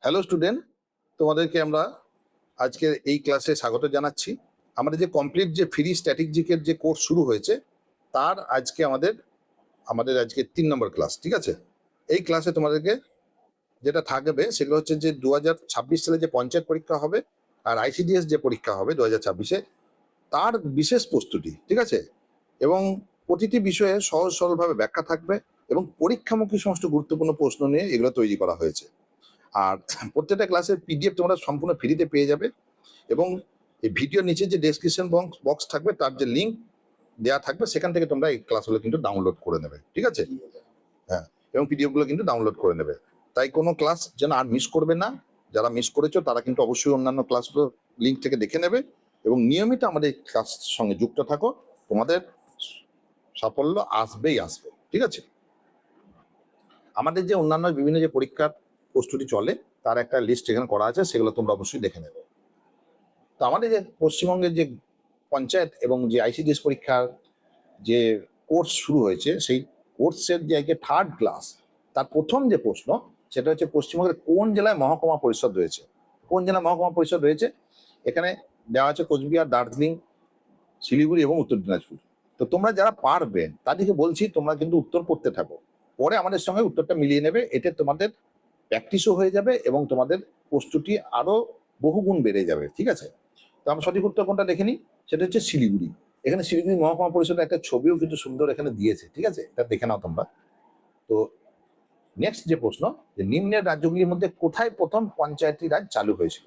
Hello student, তোমাদেরকে আমরা আজকের এই ক্লাসে স্বাগত জানাচ্ছি। আমাদের যে কমপ্লিট যে ফ্রি স্ট্র্যাটেজিকের যে কোর্স শুরু হয়েছে তার আজকে আমাদের আজকে 3 নম্বর ক্লাস। ঠিক আছে, এই ক্লাসে তোমাদেরকে যেটা থাকবে সেগুলো হচ্ছে যে 2026 সালে যে পঞ্চায়েত পরীক্ষা হবে আর আইসিডিএস যে পরীক্ষা হবে 2026-এ তার বিশেষ প্রস্তুতি। ঠিক আছে, এবং প্রতিটি বিষয়ে সহজ সরলভাবে ব্যাখ্যা থাকবে এবং পরীক্ষামুখী সমস্ত গুরুত্বপূর্ণ প্রশ্ন নিয়ে এগুলো তৈরি করা হয়েছে। আর প্রত্যেকটা ক্লাসের পিডিএফ তোমরা সম্পূর্ণ ফ্রিতে পেয়ে যাবে এবং এই ভিডিওর নিচে যে ডেসক্রিপশন বক্স থাকবে তার যে লিঙ্ক দেওয়া থাকবে সেখান থেকে তোমরা এই ক্লাসগুলো কিন্তু ডাউনলোড করে নেবে। ঠিক আছে, হ্যাঁ, এবং পিডিএফগুলো কিন্তু ডাউনলোড করে নেবে। তাই কোনো ক্লাস যেন আর মিস করবে না। যারা মিস করেছো তারা কিন্তু অবশ্যই অন্যান্য ক্লাসগুলো লিঙ্ক থেকে দেখে নেবে এবং নিয়মিত আমাদের এই ক্লাস সঙ্গে যুক্ত থাকো। তোমাদের সাফল্য আসবেই আসবে। ঠিক আছে, আমাদের যে অন্যান্য বিভিন্ন যে পরীক্ষার প্রস্তুতি চলে তার একটা লিস্ট এখানে করা আছে, সেগুলো তোমরা অবশ্যই দেখে নেবে। তো আমাদের যে পশ্চিমবঙ্গের যে পঞ্চায়েত এবং যে আইসিডিএস পরীক্ষার যে কোর্স শুরু হয়েছে সেই কোর্সের যে থার্ড ক্লাস তার প্রথম যে প্রশ্ন সেটা হচ্ছে পশ্চিমবঙ্গের কোন জেলায় মহকুমা পরিষদ রয়েছে। কোন জেলায় মহকুমা পরিষদ রয়েছে এখানে দেওয়া আছে কোচবিহার, দার্জিলিং, শিলিগুড়ি এবং উত্তর দিনাজপুর। তো তোমরা যারা পারবে তাদেরকে বলছি তোমরা কিন্তু উত্তর করতে থাকো, পরে আমাদের সঙ্গে উত্তরটা মিলিয়ে নেবে। এতে তোমাদের প্র্যাকটিসও হয়ে যাবে এবং তোমাদের প্রস্তুতি আরো বহুগুণ বেড়ে যাবে। ঠিক আছে, তো আমরা সঠিক উত্তর কোনটা দেখে নিই, সেটা হচ্ছে শিলিগুড়ি। এখানে শিলিগুড়ি মহকুমা পরিষদের একটা ছবিও কিন্তু সুন্দর এখানে দিয়েছে। ঠিক আছে, এটা দেখে নাও তোমরা। তো নেক্সট যে প্রশ্ন, যে নিম্নের রাজ্যগুলির মধ্যে কোথায় প্রথম পঞ্চায়েতি রাজ চালু হয়েছিল।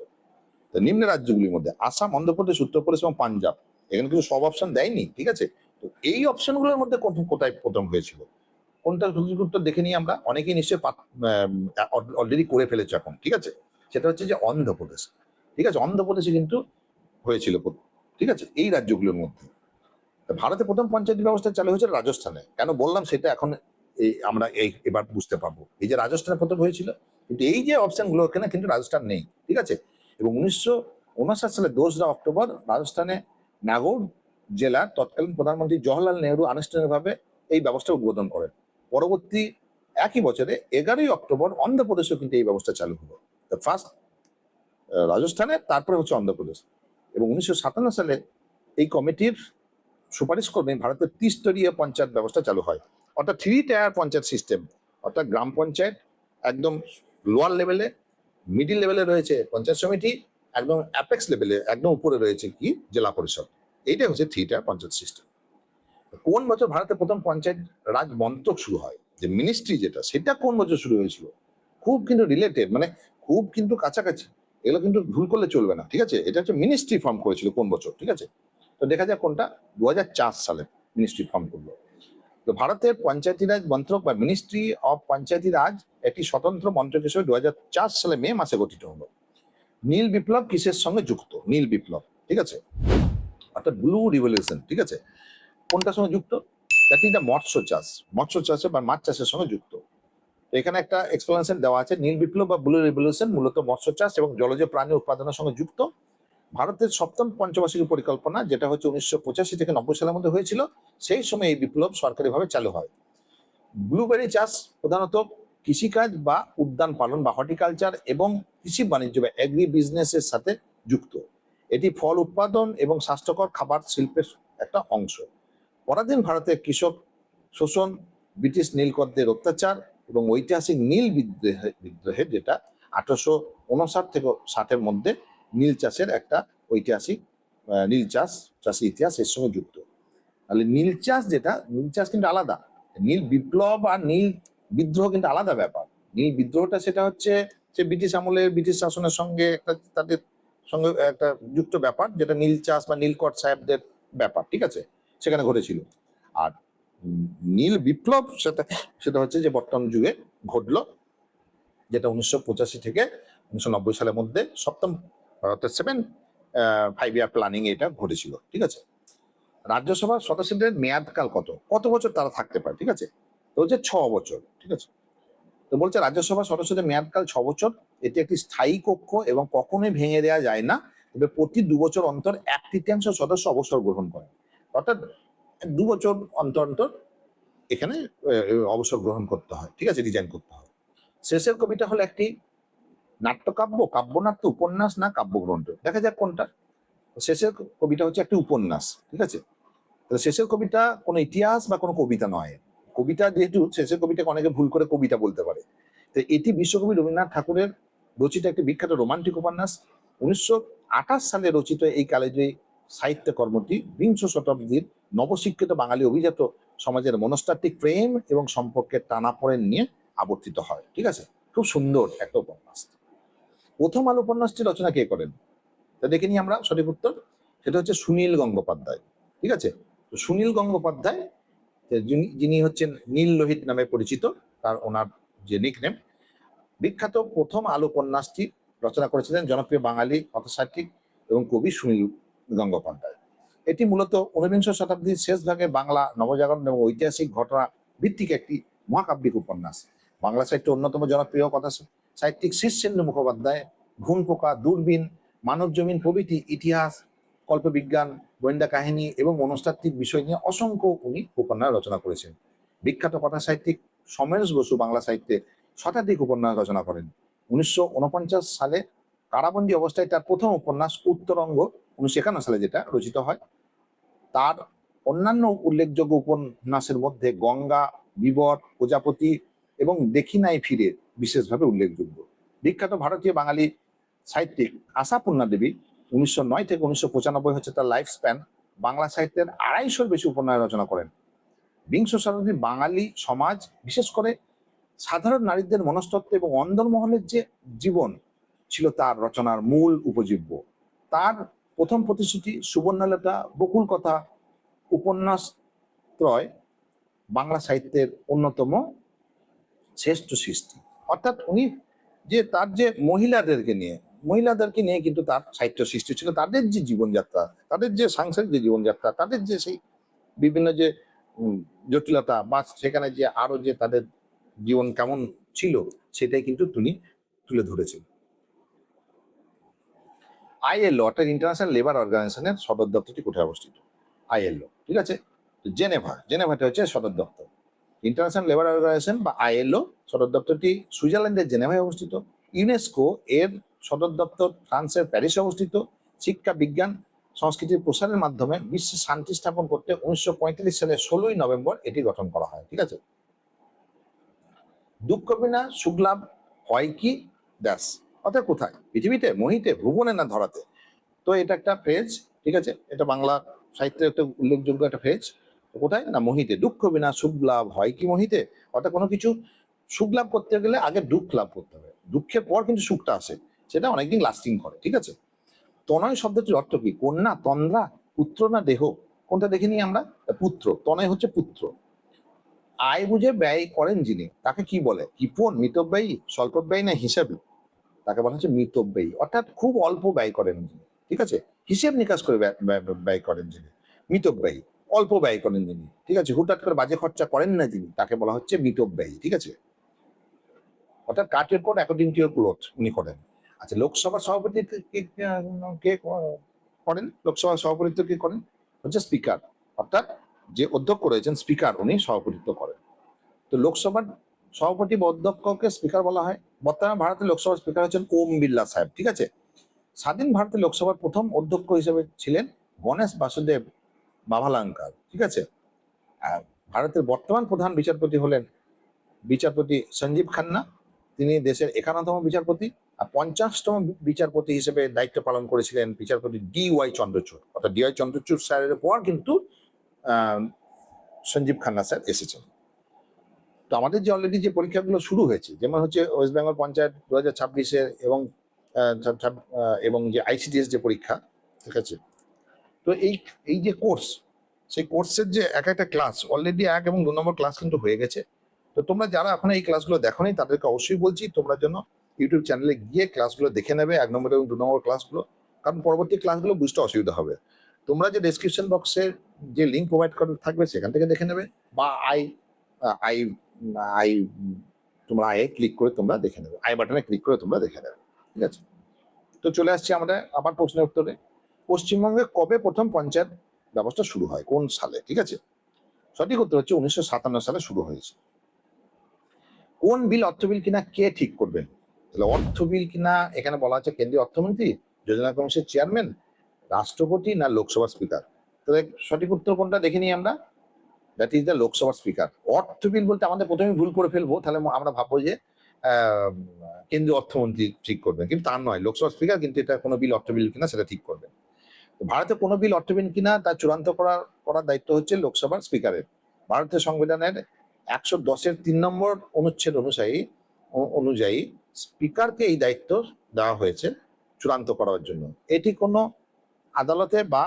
তো নিম্নের রাজ্যগুলির মধ্যে আসাম, অন্ধ্রপ্রদেশ, উত্তরপ্রদেশ এবং পাঞ্জাব। এখানে কিন্তু সব অপশন দেয়নি। ঠিক আছে, তো এই অপশনগুলোর মধ্যে কোথায় প্রথম হয়েছিল কোনটা সঠিক উত্তর দেখে নিই আমরা। অনেকেই নিশ্চয়ই অলরেডি করে ফেলেছে এখন। ঠিক আছে, সেটা হচ্ছে যে অন্ধ্রপ্রদেশ। ঠিক আছে, অন্ধ্রপ্রদেশে কিন্তু হয়েছিল। ঠিক আছে, এই রাজ্যগুলোর মধ্যে ভারতে প্রথম পঞ্চায়েত ব্যবস্থা চালু হয়েছিল রাজস্থানে। কেন বললাম সেটা এখন আমরা এবার বুঝতে পারবো। এই যে রাজস্থানে প্রথম হয়েছিল, কিন্তু এই যে অপশন গুলো এখানে কিন্তু রাজস্থান নেই। ঠিক আছে, এবং 1959 সালে 2রা অক্টোবর রাজস্থানে নাগৌর জেলার তৎকালীন প্রধানমন্ত্রী জওহরলাল নেহরু আনুষ্ঠানিকভাবে এই ব্যবস্থা উদ্বোধন করেন। পরবর্তী একই বছরে 11ই অক্টোবর অন্ধ্রপ্রদেশেও কিন্তু এই ব্যবস্থা চালু হলো। ফার্স্ট রাজস্থানে, তারপরে হচ্ছে অন্ধ্রপ্রদেশ। এবং 1957 সালে এই কমিটির সুপারিশ করবে ভারতের ত্রিস্তরীয় পঞ্চায়েত ব্যবস্থা চালু হয়, অর্থাৎ 3 টায়ার পঞ্চায়েত সিস্টেম। অর্থাৎ গ্রাম পঞ্চায়েত একদম লোয়ার লেভেলে, মিডিল লেভেলে রয়েছে পঞ্চায়েত সমিতি, একদম অ্যাপেক্স লেভেলে একদম উপরে রয়েছে কি জেলা পরিষদ। এইটাই হচ্ছে 3 টায়ার পঞ্চায়েত সিস্টেম। কোন বছর ভারতে প্রথম পঞ্চায়েত রাজ মন্ত্রক শুরু হয়, যে মিনিস্ট্রি যেটা, সেটা কোন বছর শুরু হয়েছিল? খুব কিন্তু রিলেটেড, মানে খুব কিন্তু কাছাকাছি, এগুলো কিন্তু ভুল করলে চলবে না। ঠিক আছে, এটা হচ্ছে মিনিস্ট্রি ফর্ম করেছিল কোন বছর। ঠিক আছে, তো দেখা যাক কোনটা। 2004 সালে মিনিস্ট্রি ফর্ম করলো। তো ভারতের পঞ্চায়েতি রাজ মন্ত্রক বা মিনিস্ট্রি অফ পঞ্চায়েতি রাজ একটি স্বতন্ত্র মন্ত্রক হিসেবে 2004 সালে মে মাসে গঠিত হলো। নীল বিপ্লব কিসের সঙ্গে যুক্ত? নীল বিপ্লব, ঠিক আছে, অর্থাৎ ব্লু রিভলিউশন। ঠিক আছে, কোনটার সঙ্গে যুক্ত? এটা মৎস্য চাষে বা মাছ চাষের সঙ্গে যুক্ত। এখানে একটা এক্সপ্লেনেশন দেওয়া আছে। নীল বিপ্লব বা ব্লু রিভলিউশন মূলত মৎস্য চাষ এবং জলজ প্রাণী উৎপাদনের সঙ্গে যুক্ত। ভারতের সপ্তম পঞ্চবার্ষিকী পরিকল্পনা, যেটা হচ্ছে 1985 থেকে 90 সালের মধ্যে হয়েছিল, সেই সময় এই বিপ্লব সরকারিভাবে চালু হয়। ব্লুবেরি চাষ প্রধানত কৃষিকাজ বা উদ্যান পালন বা হর্টিকালচার এবং কৃষি বাণিজ্য বা এগ্রি বিজনেসের সাথে যুক্ত। এটি ফল উৎপাদন এবং স্বাস্থ্যকর খাবার শিল্পের একটা অংশ। পরাধীন ভারতের কৃষক শোষণ, ব্রিটিশ নীলকরদের অত্যাচার এবং ঐতিহাসিক নীল বিদ্রোহের যেটা 1859 থেকে 60-এর মধ্যে নীল চাষের একটা ঐতিহাসিক নীল চাষের ইতিহাস এর সঙ্গে যুক্ত। তাহলে নীল চাষ কিন্তু আলাদা। নীল বিপ্লব আর নীল বিদ্রোহ কিন্তু আলাদা ব্যাপার। নীল বিদ্রোহটা সেটা হচ্ছে সে ব্রিটিশ আমলের ব্রিটিশ শাসনের সঙ্গে একটা তাদের সঙ্গে একটা যুক্ত ব্যাপার, যেটা নীল চাষ বা নীলকর সাহেবদের ব্যাপার। ঠিক আছে, সেখানে ঘটেছিল। আর নীল বিপ্লব সেটা হচ্ছে যে বর্তমান যুগে ঘটলো, যেটা 1985 থেকে 1990 সালের মধ্যে সপ্তম 5 ইয়ার প্ল্যানিং এটা ঘটেছিল। ঠিক আছে, রাজ্যসভার সদস্যদের মেয়াদকাল কত বছর তারা থাকতে পারে? ঠিক আছে, তো হচ্ছে 6 বছর। ঠিক আছে, তো বলছে রাজ্যসভার সদস্যদের মেয়াদকাল 6 বছর। এটি একটি স্থায়ী কক্ষ এবং কখনোই ভেঙে দেওয়া যায় না। তবে প্রতি 2 বছর অন্তর 1/3 সদস্য অবসর গ্রহণ করেন। অর্থাৎ 2 বছর অন্তর অন্তর এখানে অবসর গ্রহণ করতে হয়। ঠিক আছে, রিজাইন করতে হয়। শেষের কবিটা হলো একটি নাট্যকাব্য, কাব্যনাট্য, উপন্যাস না কাব্যগ্রন্থ, দেখা যাক কোনটা। শেষের কবিতা হচ্ছে একটি উপন্যাস, ঠিক আছে। তাহলে শেষের কবিতা কোনো ইতিহাস বা কোনো কবিতা নয়। কবিতা যেহেতু শেষের কবিতাকে অনেকে ভুল করে কবিতা বলতে পারে, তো এটি বিশ্বকবি রবীন্দ্রনাথ ঠাকুরের রচিত একটি বিখ্যাত রোমান্টিক উপন্যাস। 1928 সালে রচিত এই কালেজয়ী সাহিত্য কর্মটি বিংশ শতাব্দীর নবশিক্ষিত বাঙালি অভিজাত সমাজের মনস্তাত্ত্বিক প্রেম এবং সম্পর্কের টানাপোড়েন নিয়ে আবর্তিত হয়, ঠিক আছে। খুব সুন্দর একটা উপন্যাস। প্রথম আলো উপন্যাসটি রচনা কে করেন, তা দেখে নিই আমরা সঠিক উত্তর। সেটা হচ্ছে সুনীল গঙ্গোপাধ্যায়, ঠিক আছে। তো সুনীল গঙ্গোপাধ্যায়, যিনি হচ্ছেন নীল লোহিত নামে পরিচিত, তার ওনার যে নিকনেম, বিখ্যাত প্রথম আলো উপন্যাসটি রচনা করেছিলেন জনপ্রিয় বাঙালি কথাসাহিত্যিক এবং কবি সুনীল গঙ্গোপাধ্যায়। এটি মূলত ঊনবিংশ শতাব্দীর শেষ ভাগে বাংলা নবজাগরণ এবং ঐতিহাসিক ঘটনা ভিত্তিক একটি মহাকাব্যিক উপন্যাস। বাংলা সাহিত্যের অন্যতম জনপ্রিয় কথা সাহিত্যিক শীর্ষেন্দু মুখোপাধ্যায় ঘুম পোকা, দূরবীন, মানব জমিন প্রভৃতি ইতিহাস, কল্পবিজ্ঞান, গোয়েন্দা কাহিনী এবং মনস্তাত্ত্বিক বিষয় নিয়ে অসংখ্য উনি উপন্যাস রচনা করেছেন। বিখ্যাত কথা সাহিত্যিক সমরেশ বসু বাংলা সাহিত্যে শতাধিক উপন্যাস রচনা করেন। 1949 সালে কারাবন্দী অবস্থায় তার প্রথম উপন্যাস উত্তরঙ্গ, 1951 সালে যেটা রচিত হয়। তার অন্যান্য উল্লেখযোগ্য উপন্যাসের মধ্যে গঙ্গা, বিবর, প্রজাপতি এবং দেখি নাই ফিরে বিশেষভাবে উল্লেখযোগ্য। বিখ্যাত ভারতীয় বাঙালি সাহিত্যিক আশাপূর্ণা দেবী 1909 থেকে 1995 হচ্ছে তার লাইফ স্প্যান, বাংলা সাহিত্যের 250-র বেশি উপন্যাস রচনা করেন। বিংশ শতাব্দীর বাঙালি সমাজ, বিশেষ করে সাধারণ নারীদের মনস্তত্ত্ব এবং অন্দরমহলের যে জীবন ছিল তার রচনার মূল উপজীব্য। তার প্রথম প্রতিশ্রুতি সুবর্ণলতা, বকুল কথা উপন্যাস ত্রয় বাংলা সাহিত্যের অন্যতম শ্রেষ্ঠ সৃষ্টি। অর্থাৎ উনি যে তার যে মহিলাদেরকে নিয়ে কিন্তু তার সাহিত্য সৃষ্টি ছিল, তাদের যে জীবনযাত্রা, তাদের যে সাংসারিক যে জীবনযাত্রা, তাদের যে সেই বিভিন্ন যে জটিলতা বা সেখানে যে আরো যে তাদের জীবন কেমন ছিল সেটাই কিন্তু তিনি তুলে ধরেছেন। আইএলও অর্থাৎ ইন্টারন্যাশনাল লেবার অর্গানাইজেশনের সদর দপ্তরটি কোথায় অবস্থিত? আইএলও, ঠিক আছে। জেনেভাটা হচ্ছে সদর দপ্তর। ইন্টারন্যাশনাল লেবার অর্গানাইজেশন বা আইএলও সদর দপ্তরটি সুইজারল্যান্ডের জেনেভায় অবস্থিত। ইউনেস্কো এর সদর দপ্তর ফ্রান্সের প্যারিসে অবস্থিত। শিক্ষা, বিজ্ঞান, সংস্কৃতির প্রসারের মাধ্যমে বিশ্বে শান্তি স্থাপন করতে 1945 সালে 16ই নভেম্বর এটি গঠন করা হয়, ঠিক আছে। দুঃখ বিনা সুখ লাভ হয় কি ব্যাস, অর্থাৎ কোথায়, পৃথিবীতে, মোহিতে, ভুবনে না ধরাতে। তো এটা একটা ফ্রেজ, ঠিক আছে। এটা বাংলা সাহিত্যের একটা উল্লেখযোগ্য একটা ফ্রেজ। কোথায় না, মোহিতে। দুঃখ বিনা সুখ লাভ হয় কি মোহিতে, অর্থাৎ কোনো কিছু সুখ লাভ করতে গেলে আগে দুঃখ লাভ করতে হবে, দুঃখের পর কিন্তু সুখটা আসে, সেটা অনেকদিন লাস্টিং করে, ঠিক আছে। তনয় শব্দটির অর্থ কি? কন্যা, তন্দ্রা, পুত্র না দেহ, কোনটা দেখে নিই আমরা। পুত্র, তনয় হচ্ছে পুত্র। আয় বুঝে ব্যয় করেন যিনি, তাকে কি বলে? কৃপণ, মিতব্যয়ী, স্বল্পব্যয়ী না হিসাবী, তাকে বলা হচ্ছে মিতব্যয়ী। অর্থাৎ খুব অল্প ব্যয় করেন যিনি, ঠিক আছে। হিসেব নিকাশ করে ব্যয় করেন যিনি, মিতব্যয়ী। অল্প ব্যয় করেন যিনি, ঠিক আছে। হুটহাট করে বাজে খরচা করেন না যিনি, তাকে বলা হচ্ছে মিতব্যয়ী, ঠিক আছে। অর্থাৎ cut your coat according to your cloth উনি করেন। আচ্ছা, লোকসভার সভাপতি কে করেন? লোকসভার সভাপতিত্ব কে করেন? হচ্ছে স্পিকার, অর্থাৎ যে অধ্যক্ষ রয়েছেন স্পিকার, উনি সভাপতিত্ব করেন। তো লোকসভার সভাপতি বা অধ্যক্ষকে স্পিকার বলা হয়। বর্তমানে ভারতের লোকসভার স্পিকার হচ্ছেন ওম বিড়লা সাহেব, ঠিক আছে। স্বাধীন ভারতের লোকসভার প্রথম অধ্যক্ষ হিসেবে ছিলেন গণেশ বাসুদেব বাভালাঙ্কার, ঠিক আছে। আর ভারতের বর্তমান প্রধান বিচারপতি হলেন বিচারপতি সঞ্জীব খান্না, তিনি দেশের 51তম বিচারপতি। আর 50তম বিচারপতি হিসেবে দায়িত্ব পালন করেছিলেন বিচারপতি DY চন্দ্রচূড়, অর্থাৎ DY চন্দ্রচূড় স্যারের পর কিন্তু সঞ্জীব খান্না স্যার এসেছেন। তো আমাদের যে অলরেডি যে পরীক্ষাগুলো শুরু হয়েছে, যেমন হচ্ছে ওয়েস্ট বেঙ্গল পঞ্চায়েত 2026-এর এবং যে ICDS যে পরীক্ষা, ঠিক আছে। তো এই যে কোর্স, সেই কোর্সের যে এক একটা ক্লাস অলরেডি 1 এবং 2 নম্বর ক্লাস কিন্তু হয়ে গেছে। তো তোমরা যারা এখন এই ক্লাসগুলো দেখোনি তাদেরকে অবশ্যই বলছি তোমরা যেন ইউটিউব চ্যানেলে গিয়ে ক্লাসগুলো দেখে নেবে, 1 নম্বর এবং 2 নম্বর ক্লাসগুলো, কারণ পরবর্তী ক্লাসগুলো বুঝতে অসুবিধা হবে। তোমরা যে ডেসক্রিপশন বক্সে যে লিঙ্ক প্রোভাইড করা থাকবে সেখান থেকে দেখে নেবে, বা আই আই আই তোমরা আই ক্লিক করে তোমরা দেখে নেবে, আই বাটনে ক্লিক করে তোমরা দেখে নেবে, ঠিক আছে। তো চলে আসছি আমরা আবার প্রশ্নের উত্তরে। পশ্চিমবঙ্গে কবে প্রথম পঞ্চায়েত ব্যবস্থা শুরু হয়, কোন সালে? ঠিক আছে, সঠিক উত্তর হচ্ছে 1957 সালে শুরু হয়েছে। কোন বিল অর্থ বিল কিনা কে ঠিক করবেন? তাহলে অর্থ বিল কিনা এখানে বলা আছে কেন্দ্রীয় অর্থমন্ত্রী, যোজনা কমিশনের চেয়ারম্যান, রাষ্ট্রপতি না লোকসভা স্পিকার। তাহলে সঠিক উত্তর কোনটা দেখে নিই আমরা, that is the Lok Sabha speaker. অর্থ বিল বলতে আমাদের প্রথমে ভুল করে ফেলবো, তাহলে আমরা ভাববো যে কেন্দ্রীয় অর্থমন্ত্রী ঠিক করবেন, কিন্তু তার নয়, লোকসভা স্পিকার কিন্তু এটা কোনো বিল অর্থ বিল কিনা সেটা ঠিক করবেন। ভারতে কোনো বিল অর্থ বিল কিনা তা চূড়ান্ত করার দায়িত্ব হচ্ছে লোকসভার স্পিকারের। ভারতের সংবিধানের 110-এর 3 নম্বর অনুচ্ছেদ অনুযায়ী স্পিকারকে এই দায়িত্ব দেওয়া হয়েছে চূড়ান্ত করার জন্য। এটি কোনো আদালতে বা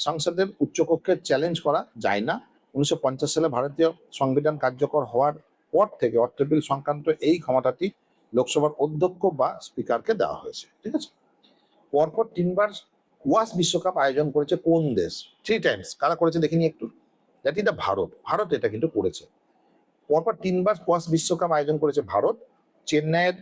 সংসদের উচ্চকক্ষে চ্যালেঞ্জ করা যায় না। 1950 সালে ভারতীয় সংবিধান কার্যকর হওয়ার পর থেকে অর্থ বিল সংক্রান্ত এই ক্ষমতাটি লোকসভার অধ্যক্ষ বা স্পিকারকে দেওয়া হয়েছে। ঠিক আছে, পরপর 3বার ওয়াশ বিশ্বকাপ আয়োজন করেছে কোন দেশ? 3 টাইমস। কারা করেছে দেখিনি একটু, that is the Bharat. Bharat এটা কিন্তু করেছে। পরপর 3বার ওয়াশ বিশ্বকাপ আয়োজন করেছে ভারত। চেন্নাইয়ের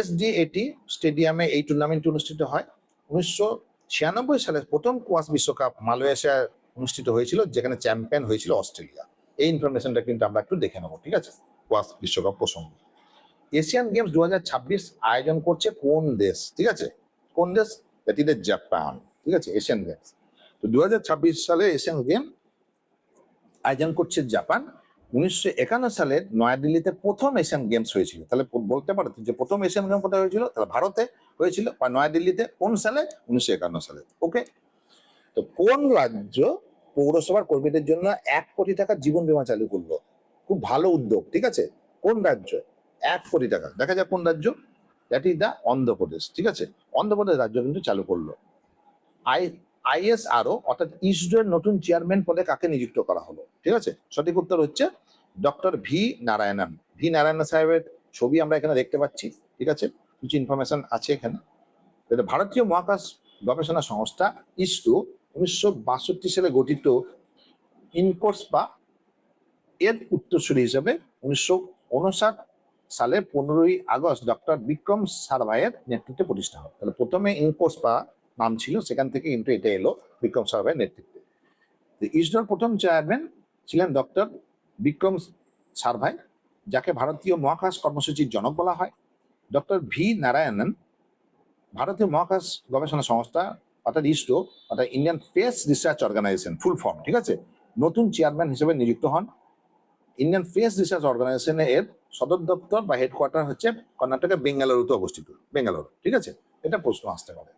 SDAT স্টেডিয়ামে এই টুর্নামেন্ট অনুষ্ঠিত হয়। 1996 সালে প্রথম ওয়াশ বিশ্বকাপ মালয়েশিয়ায় অনুষ্ঠিত হয়েছিল, যেখানে চ্যাম্পিয়ন হয়েছিল অস্ট্রেলিয়া। এই ইনফরমেশনটা কিন্তু আমরা একটু দেখে নেবো। ঠিক আছে, ওয়াশ বিশ্বকাপ প্রসঙ্গে। এশিয়ান গেমস 2026 আয়োজন করছে কোন দেশ? ঠিক আছে, কোন দেশ? That is Japan. ঠিক আছে, এশিয়ান গেমস। তো 2026 সালে এশিয়ান গেম আয়োজন করছে জাপান। 1951 সালে নয়াদিল্লিতে প্রথম এশিয়ান গেমস হয়েছিল। তাহলে বলতে পারো যে প্রথম এশিয়ান গেম কোথায় হয়েছিল? তাহলে ভারতে হয়েছিল, বা নয়াদিল্লিতে। কোন সালে? 1951 সালে। ওকে, তো কোন রাজ্য পৌরসভার কর্মীদের জন্য 1 কোটি টাকা জীবন বীমা চালু করলো? খুব ভালো উদ্যোগ। ঠিক আছে, কোন রাজ্য? 1 কোটি টাকা। দেখা যাক কোন রাজ্য। That is the Andhra Pradesh. ঠিক আছে, অন্ধ্রপ্রদেশ রাজ্য কিন্তু চালু করলো। ISRO অর্থাৎ ইসরোর নতুন চেয়ারম্যান পদে কাকে নিযুক্ত করা হলো? ঠিক আছে, সঠিক উত্তর হচ্ছে doctor V Narayanan. V Narayanan সাহেবের ছবি আমরা এখানে দেখতে পাচ্ছি। ঠিক আছে, কিছু ইনফরমেশন আছে এখানে। ভারতীয় মহাকাশ গবেষণা সংস্থা ইসরো 1962 সালে গঠিত ইনকোর্স বা এর উত্তরসূরি হিসেবে 1959 সালে 15ই আগস্ট ডক্টর বিক্রম সারাভাইয়ের নেতৃত্বে প্রতিষ্ঠা হয়। তাহলে প্রথমে ইনকোর্স বা নাম ছিল, সেখান থেকে কিন্তু এটা এলো বিক্রম সারাভাইয়ের নেতৃত্বে। ইসরোর প্রথম চেয়ারম্যান ছিলেন ডক্টর বিক্রম সারাভাই, যাকে ভারতীয় মহাকাশ কর্মসূচির জনক বলা হয়। ডক্টর ভি নারায়ণন ভারতীয় মহাকাশ গবেষণা সংস্থা অর্থাৎ ইসরো অর্থাৎ Indian Space Research Organisation full form, ঠিক আছে, নতুন চেয়ারম্যান হিসেবে নিযুক্ত হন। ইন্ডিয়ান স্পেস রিসার্চ অর্গানাইজেশনের এর সদর দপ্তর বা হেডকোয়ার্টার হচ্ছে কর্ণাটকের বেঙ্গালুরুতে অবস্থিত। বেঙ্গালুরু। ঠিক আছে, এটা প্রশ্ন আসতে পারে।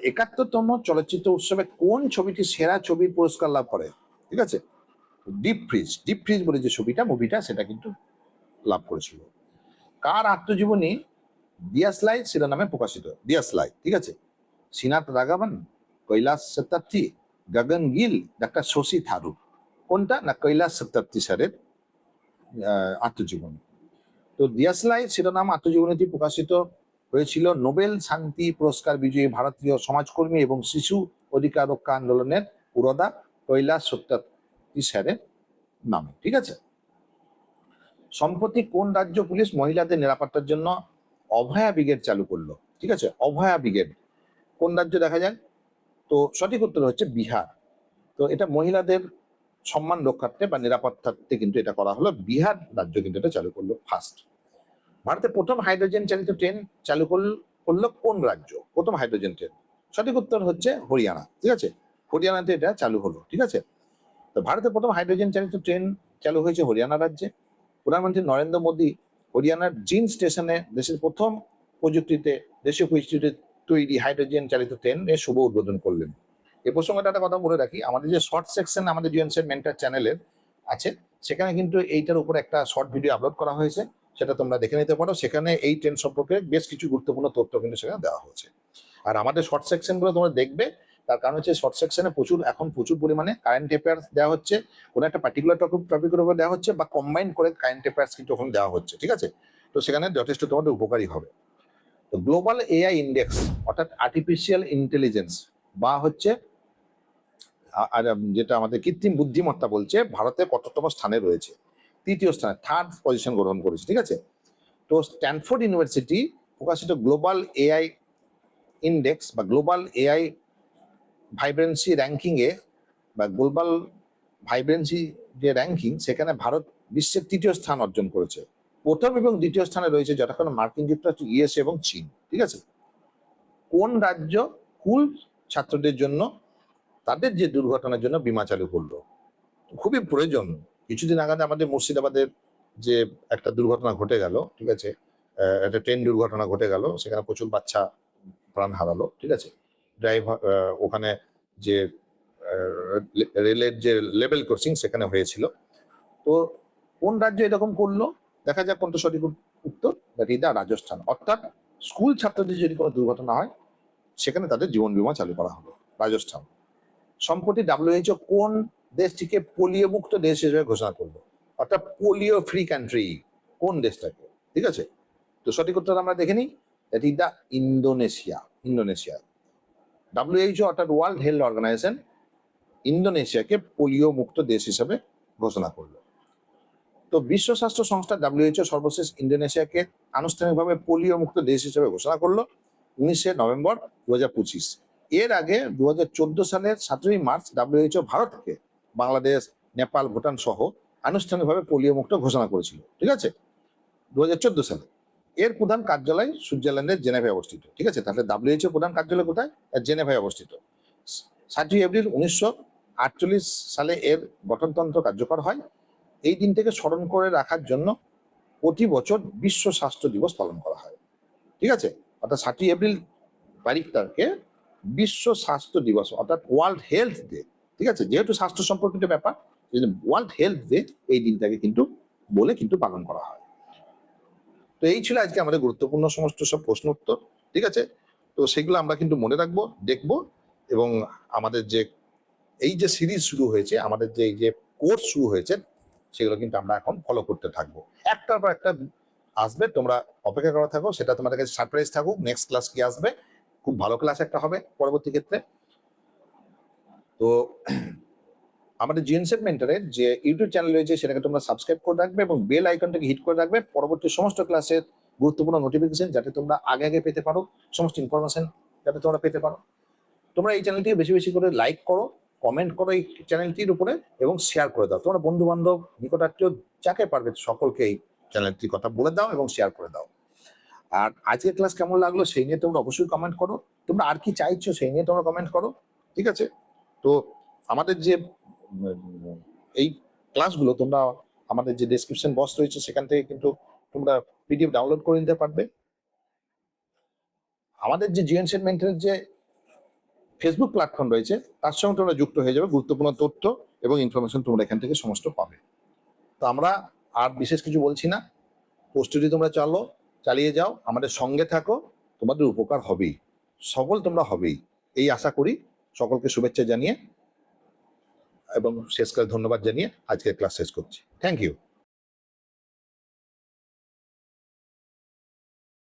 71তম চলচ্চিত্র উৎসবে কোন ছবিটি সেরা ছবির পুরস্কার লাভ করে? ঠিক আছে, ডিপ ফ্রিজ। ডিপ ফ্রিজ বলে যে ছবিটা, মুভিটা, সেটা কিন্তু লাভ করেছিল। কার আত্মজীবনী দিয়াসলাই শিরোনামে প্রকাশিত? দিয়াসলাই। ঠিক আছে, শ্রীনাথ রাঘবন, কৈলাস সত্যার্থী, গগন গিল, ডাক্তার শশী থারুর। কোনটা? না কৈলাস সত্যার্থী স্যারের আত্মজীবনী। তো দিয়াসলাই শিরোনাম আত্মজীবনীটি প্রকাশিত হয়েছিল নোবেল শান্তি পুরস্কার বিজয়ী ভারতীয় সমাজকর্মী এবং শিশু অধিকার রক্ষা আন্দোলনের পুরোধা কৈলাস সত্যার্থী স্যারের নামে। ঠিক আছে, সম্প্রতি কোন রাজ্য পুলিশ মহিলাদের নিরাপত্তার জন্য অভয়া ব্রিগেড চালু করলো? ঠিক আছে, অভয়া ব্রিগেড কোন রাজ্য দেখা যায়? তো সঠিক উত্তর হচ্ছে বিহার। তো এটা মহিলাদের সম্মান রক্ষার্থে বা নিরাপত্তার্থে কিন্তু এটা করা হলো। বিহার রাজ্য কিন্তু এটা চালু করলো ফার্স্ট। ভারতে প্রথম হাইড্রোজেন চালিত ট্রেন চালু করলো কোন রাজ্য? প্রথম হাইড্রোজেন ট্রেন, সঠিক উত্তর হচ্ছে হরিয়ানা। ঠিক আছে, হরিয়ানাতে এটা চালু হলো। ঠিক আছে, তো ভারতে প্রথম হাইড্রোজেন চালিত ট্রেন চালু হয়েছে হরিয়ানা রাজ্যে। প্রধানমন্ত্রী নরেন্দ্র মোদী হরিয়ানার জিন স্টেশনে দেশের প্রথম দেশীয় প্রযুক্তিতে তৈরি হাইড্রোজেন চালিত ট্রেন এর শুভ উদ্বোধন করলেন। এ প্রসঙ্গে একটা কথা বলে রাখি, আমাদের যে শর্ট সেকশন আমাদের জিএনসেট মেন্টর চ্যানেলের আছে, সেখানে কিন্তু এইটার উপর একটা শর্ট ভিডিও আপলোড করা হয়েছে, সেটা তোমরা দেখে নিতে পারো। সেখানে এই ট্রেন সম্পর্কে বেশ কিছু গুরুত্বপূর্ণ তথ্য কিন্তু সেখানে দেওয়া হয়েছে। আর আমাদের শর্ট সেকশনগুলো তোমরা দেখবে, তার কারণ হচ্ছে শর্ট সেকশনে এখন প্রচুর পরিমাণে কারেন্ট অ্যাফেয়ার্স দেওয়া হচ্ছে, কোনো একটা পার্টিকুলার টপিকের উপর দেওয়া হচ্ছে, বা কম্বাইন করে কারেন্ট অ্যাফেয়ার্স কিন্তু ওখানে দেওয়া হচ্ছে। ঠিক আছে, তো সেখানে যথেষ্ট তোমাদের উপকারী হবে। তো গ্লোবাল এআই ইন্ডেক্স অর্থাৎ আর্টিফিশিয়াল ইন্টেলিজেন্স বা হচ্ছে যেটা আমাদের কৃত্রিম বুদ্ধিমত্তা বলছে, ভারতে কততম স্থানে রয়েছে? 3য় স্থানে, 3rd পজিশন গ্রহণ করেছে। ঠিক আছে, তো স্ট্যানফোর্ড ইউনিভার্সিটি প্রকাশিত গ্লোবাল এআই ইন্ডেক্স বা গ্লোবাল এআই ভাইব্রেন্সি র্যাঙ্কিং এ বা গ্লোবাল ভাইব্রেন্সি যে র্যাঙ্কিং, সেখানে ভারত বিশ্বের 3য় স্থান অর্জন করেছে। প্রথম এবং দ্বিতীয় স্থানে রয়েছে যথাক্রমে মার্কিন যুক্তরাষ্ট্র, ইউএসএ এবং চীন। ঠিক আছে, কোন রাজ্য স্কুল ছাত্রদের জন্য তাদের যে দুর্ঘটনার জন্য বীমা চালু করলো? খুবই প্রয়োজন। কিছুদিন আগে আমাদের মুর্শিদাবাদের যে একটা দুর্ঘটনা ঘটে গেল, ঠিক আছে, একটা ট্রেন দুর্ঘটনা ঘটে গেল, সেখানে প্রচুর বাচ্চা প্রাণ হারালো। ঠিক আছে, ড্রাইভার ওখানে যে রেলের যে লেভেল ক্রসিং সেখানে হয়েছিল। তো কোন রাজ্য এরকম করলো? দেখা যাক কোনটা সঠিক উত্তর। That is the Rajasthan. অর্থাৎ স্কুল ছাত্রদের যদি কোনো দুর্ঘটনা হয় সেখানে তাদের জীবন বীমা চালু করা হলো। রাজস্থান। সম্প্রতি WHO কোন দেশটিকে পোলিও মুক্ত দেশ হিসেবে ঘোষণা করলো? অর্থাৎ পোলিও ফ্রি কান্ট্রি কোন দেশটাকে? ঠিক আছে, তো সঠিক উত্তর আমরা দেখে নিই। That is the Indonesia. Indonesia. WHO অর্থাৎ ওয়ার্ল্ড হেলথ অর্গানাইজেশন ইন্দোনেশিয়াকে পোলিও মুক্ত দেশ হিসেবে ঘোষণা করলো। তো বিশ্ব স্বাস্থ্য সংস্থা WHO সর্বশেষ ইন্দোনেশিয়াকে আনুষ্ঠানিকভাবে পোলিও মুক্ত দেশ হিসেবে ঘোষণা করলো 19শে নভেম্বর 2025। এর আগে 2014 সালের 17ই মার্চ WHO ভারতকে বাংলাদেশ, নেপাল, ভুটান সহ আনুষ্ঠানিকভাবে পোলিও মুক্ত ঘোষণা করেছিল। ঠিক আছে, 2014 সালে। এর প্রধান কার্যালয় সুইজারল্যান্ডের জেনেভায় অবস্থিত। ঠিক আছে, তাহলে WHO প্রধান কার্যালয় কোথায়? জেনেভায় অবস্থিত। 7ই এপ্রিল 1948 সালে এর গঠনতন্ত্র কার্যকর হয়। এই দিনটাকে স্মরণ করে রাখার জন্য প্রতি বছর বিশ্ব স্বাস্থ্য দিবস পালন করা হয়। ঠিক আছে, অর্থাৎ 7ই এপ্রিল তারিখটাকে বিশ্ব স্বাস্থ্য দিবস অর্থাৎ ওয়ার্ল্ড হেলথ ডে। ঠিক আছে, যেহেতু স্বাস্থ্য সম্পর্কিত ব্যাপার, ওয়ার্ল্ড হেলথ ডে এই দিনটাকে কিন্তু বলে কিন্তু পালন করা হয়। তো এই ছিল আজকে আমাদের গুরুত্বপূর্ণ সমস্ত সব প্রশ্ন উত্তর। ঠিক আছে, তো সেগুলো আমরা কিন্তু মনে রাখবো, দেখবো, এবং আমাদের যে এই যে সিরিজ শুরু হয়েছে, আমাদের যে এই যে কোর্স শুরু হয়েছে, সেগুলো কিন্তু আমরা এখন ফলো করতে থাকবো। একটার পর একটা আসবে, তোমরা অপেক্ষা করা থাকো, সেটা তোমাদের কাছে সারপ্রাইজ থাকুক। নেক্সট ক্লাস কি আসবে, খুব ভালো ক্লাস একটা হবে পরবর্তী ক্ষেত্রে। তো আমাদের জিএনসেট মেন্টরের যে ইউটিউব চ্যানেল রয়েছে সেটাকে তোমরা সাবস্ক্রাইব করে রাখবে এবং বেল আইকনটাকে হিট করে রাখবে পরবর্তী সমস্ত ক্লাসের গুরুত্বপূর্ণ নোটিফিকেশন যাতে তোমরা আগে আগে পেতে পারো, সমস্ত ইনফরমেশন যাতে তোমরা পেতে পারো। তোমরা এই চ্যানেলটিকে বেশি বেশি করে লাইক করো, কমেন্ট করো এই চ্যানেলটির উপরে এবং শেয়ার করে দাও। তোমরা বন্ধু বান্ধব, নিকটাত্মীয় যাকে পারবে সকলকে এই চ্যানেলটির কথা বলে দাও এবং শেয়ার করে দাও। আর আজকের ক্লাস কেমন লাগলো সেই নিয়ে তোমরা অবশ্যই কমেন্ট করো। তোমরা আর কি চাইছো সেই নিয়ে তোমরা কমেন্ট করো। ঠিক আছে, তো আমাদের যে এই ক্লাসগুলো তোমরা আমাদের যে ডেসক্রিপশন বক্স রয়েছে সেখান থেকে কিন্তু তোমরা পিডিএফ ডাউনলোড করে নিতে পারবে। আমাদের যে জিএনসেট মেন্টরের যে ফেসবুক প্ল্যাটফর্ম রয়েছে তার সঙ্গে তোমরা যুক্ত হয়ে যাবে, গুরুত্বপূর্ণ তথ্য এবং ইনফরমেশন তোমরা এখান থেকে সমস্ত পাবে। তো আমরা আর বিশেষ কিছু বলছি না, প্রস্তুতি তোমরা চালিয়ে যাও, আমাদের সঙ্গে থাকো, তোমাদের উপকার হবেই, সফল তোমরা হবেই এই আশা করি। সকলকে শুভেচ্ছা জানিয়ে এবং শেষকালে ধন্যবাদ জানিয়ে আজকের ক্লাস শেষ করছি। Thank you.